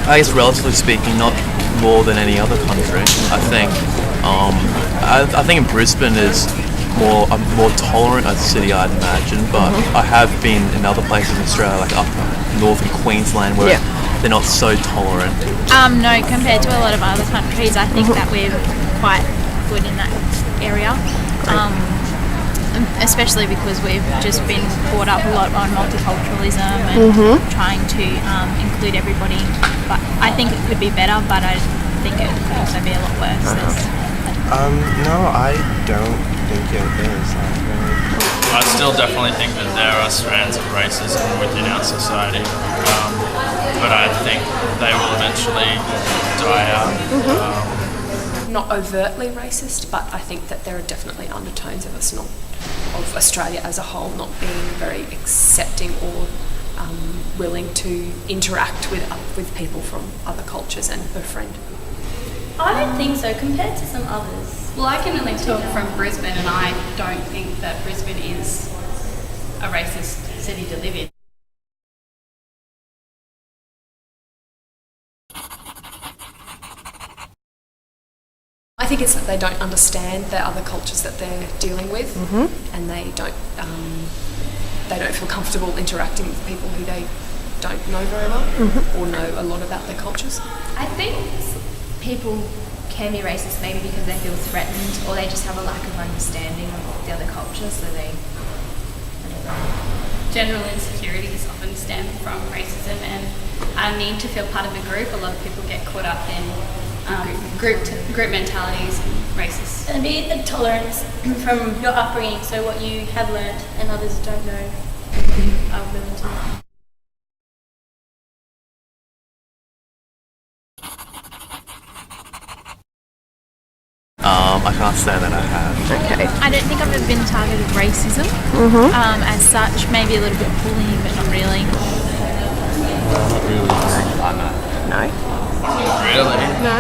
I guess relatively speaking, not more than any other country. I think. I think in Brisbane is a more tolerant a city, I'd imagine. But I have been in other places in Australia, like up north in Queensland, where they're not so tolerant. No, compared to a lot of other countries, I think that we're quite good in that area. Especially because we've just been brought up a lot on multiculturalism and trying to include everybody. But I think it could be better, but I think it could also be a lot worse. No, I don't think it is. I still definitely think that there are strands of racism within our society, but I think they will eventually die out. Not overtly racist, but I think that there are definitely undertones of Australia as a whole not being very accepting or willing to interact with people from other cultures and befriend. I don't think so, compared to some others. Well, I can only talk from Brisbane, and I don't think that Brisbane is a racist city to live in. I think it's that they don't understand the other cultures that they're dealing with, and they don't feel comfortable interacting with people who they don't know very well or know a lot about their cultures. I think people can be racist maybe because they feel threatened or they just have a lack of understanding of the other culture, so they... General insecurities often stem from racism and a need to feel part of a group. A lot of people get caught up in group mentalities and racist. And be the tolerance from your upbringing, so what you have learned and others don't know are willing to learn. I can't say that I have. Okay. I don't think I've ever been targeted racism as such. Maybe a little bit bullying, but not really. Not really. No. Really? No.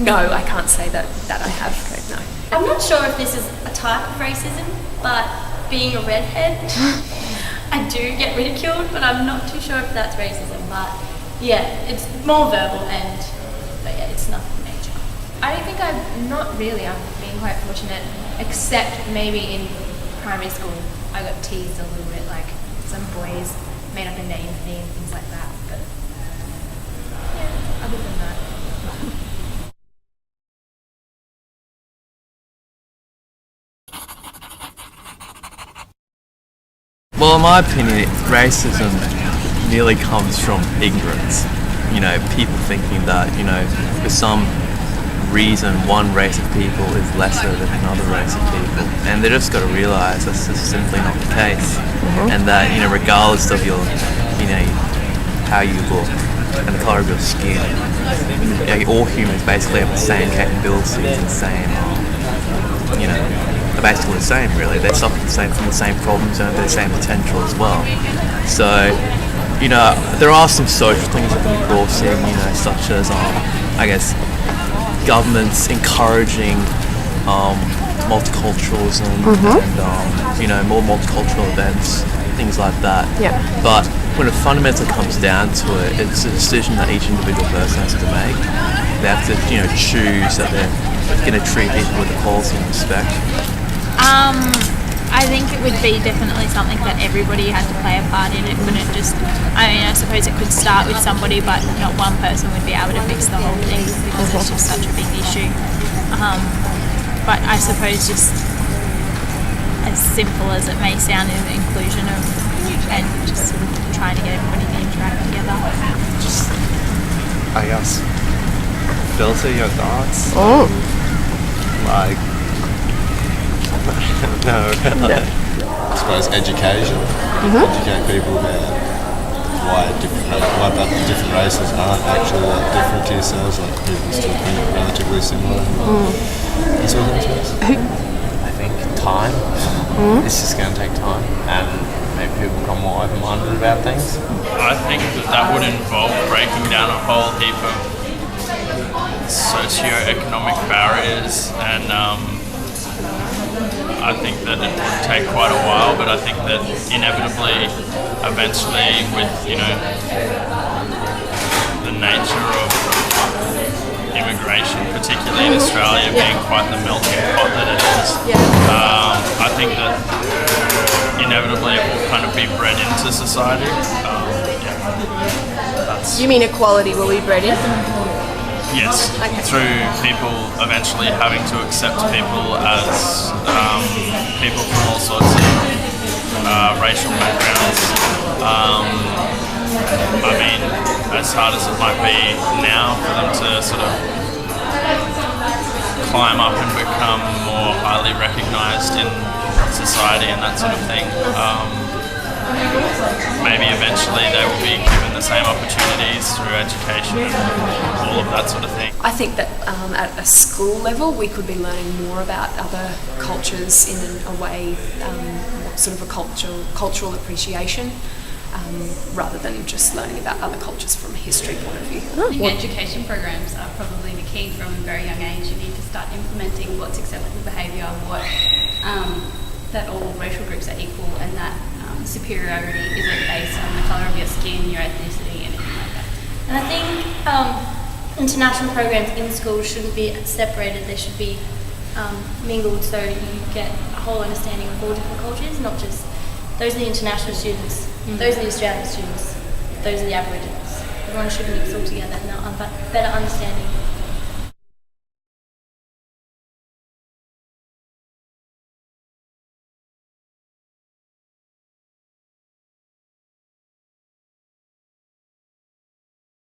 No, I can't say that I have. No. I'm not sure if this is a type of racism, but being a redhead, I do get ridiculed, but I'm not too sure if that's racism. But yeah, it's more verbal but yeah, it's nothing major. I don't think not really. I've been quite fortunate, except maybe in primary school, I got teased a little bit, like some boys made up a name for me and things like that. But yeah, other than that. Well, in my opinion, racism merely comes from ignorance. You know, people thinking that, for some reason one race of people is lesser than another race of people, and they just got to realise that's just simply not the case, and that regardless of your how you look and the colour of your skin, all humans basically have the same capabilities and same they're basically the same really. They suffer from the same problems and the same potential as well. So there are some social things that can be brought in, such as I guess governments encouraging multiculturalism and more multicultural events, things like that. Yeah. But when it fundamentally comes down to it, it's a decision that each individual person has to make. They have to choose that they're going to treat people with equality and respect. I think it would be definitely something that everybody had to play a part in. It couldn't just, I suppose it could start with somebody, but not one person would be able to fix the whole thing because it's just such a big issue. But I suppose just as simple as it may sound, is the inclusion of and just sort of trying to get everybody to interact together. I guess filter your thoughts. No, really. I suppose education. Educate people about why different races aren't actually that different to yourselves. Like people still think relatively similar. That's what I suppose. I think time. It's just going to take time, and make people become more open-minded about things. I think that would involve breaking down a whole heap of socio-economic barriers, and I think that it would take quite a while, but I think that inevitably, eventually, with the nature of immigration, particularly in Australia, being quite the melting pot that it is. I think that inevitably it will kind of be bred into society. You mean equality will be bred in? Yes, through people eventually having to accept people as people from all sorts of racial backgrounds. I mean, as hard as it might be now for them to sort of climb up and become more highly recognised in society and that sort of thing, maybe eventually they will be given the same opportunities through education and all of that sort of thing. I think that at a school level we could be learning more about other cultures in a way, sort of a cultural appreciation, rather than just learning about other cultures from a history point of view. I think education programs are probably the key from a very young age. You need to start implementing what's acceptable behaviour, that all racial groups are equal, and that superiority isn't based on the colour of your skin, your ethnicity, anything like that. And I think international programs in schools shouldn't be separated, they should be mingled, so you get a whole understanding of all different cultures, not just those are the international students, those are the Australian students, those are the Aboriginals. Everyone should mix all together and have a better understanding